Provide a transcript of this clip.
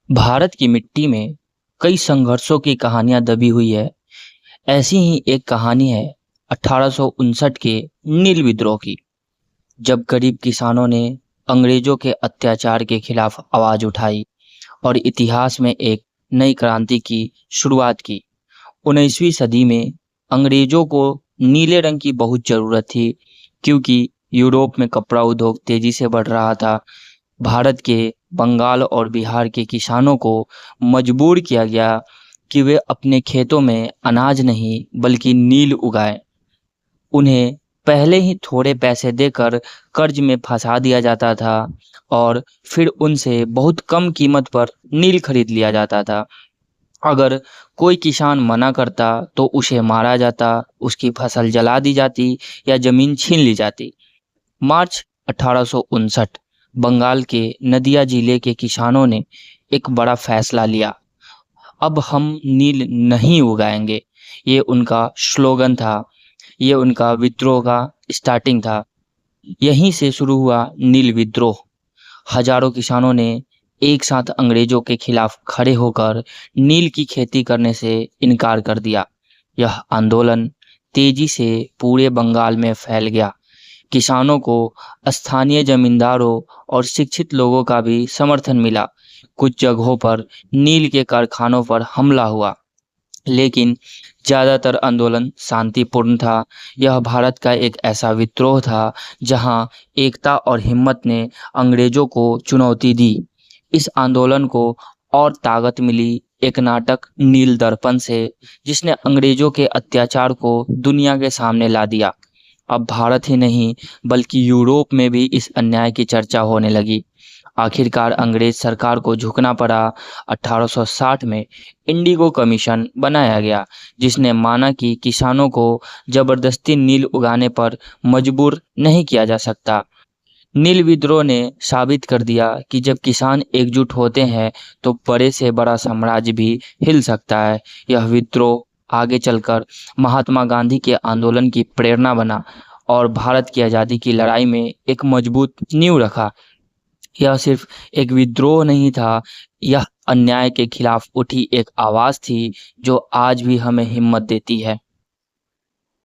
भारत की मिट्टी में कई संघर्षों की कहानियां दबी हुई है। ऐसी ही एक कहानी है 1859 के नील विद्रोह की, जब गरीब किसानों ने अंग्रेजों के अत्याचार के खिलाफ आवाज उठाई और इतिहास में एक नई क्रांति की शुरुआत की। 19वीं सदी में अंग्रेजों को नीले रंग की बहुत जरूरत थी, क्योंकि यूरोप में कपड़ा उद्योग तेजी से बढ़ रहा था। भारत के बंगाल और बिहार के किसानों को मजबूर किया गया कि वे अपने खेतों में अनाज नहीं बल्कि नील उगाएं। उन्हें पहले ही थोड़े पैसे देकर कर्ज में फंसा दिया जाता था और फिर उनसे बहुत कम कीमत पर नील खरीद लिया जाता था। अगर कोई किसान मना करता तो उसे मारा जाता, उसकी फसल जला दी जाती या जमीन छीन ली जाती। मार्च 1859 बंगाल के नदिया जिले के किसानों ने एक बड़ा फैसला लिया। अब हम नील नहीं उगाएंगे। ये उनका स्लोगन था। ये उनका विद्रोह का स्टार्टिंग था। यहीं से शुरू हुआ नील विद्रोह। हजारों किसानों ने एक साथ अंग्रेजों के खिलाफ खड़े होकर नील की खेती करने से इनकार कर दिया। यह आंदोलन तेजी से पूरे बंगाल में फैल गया। किसानों को स्थानीय जमींदारों और शिक्षित लोगों का भी समर्थन मिला। कुछ जगहों पर नील के कारखानों पर हमला हुआ, लेकिन ज़्यादातर आंदोलन शांतिपूर्ण था। यह भारत का एक ऐसा विद्रोह था जहां एकता और हिम्मत ने अंग्रेजों को चुनौती दी। इस आंदोलन को और ताकत मिली एक नाटक नील दर्पण से, जिसने अंग्रेजों के अत्याचार को दुनिया के सामने ला दिया। अब भारत ही नहीं बल्कि यूरोप में भी इस अन्याय की चर्चा होने लगी। आखिरकार अंग्रेज सरकार को झुकना पड़ा। 1860 में इंडिगो कमीशन बनाया गया, जिसने माना कि किसानों को जबरदस्ती नील उगाने पर मजबूर नहीं किया जा सकता। नील विद्रोह ने साबित कर दिया कि जब किसान एकजुट होते हैं तो बड़े से बड़ा साम्राज्य भी हिल सकता है। यह विद्रोह आगे चलकर महात्मा गांधी के आंदोलन की प्रेरणा बना और भारत की आज़ादी की लड़ाई में एक मजबूत नींव रखा। यह सिर्फ एक विद्रोह नहीं था, यह अन्याय के खिलाफ उठी एक आवाज़ थी जो आज भी हमें हिम्मत देती है।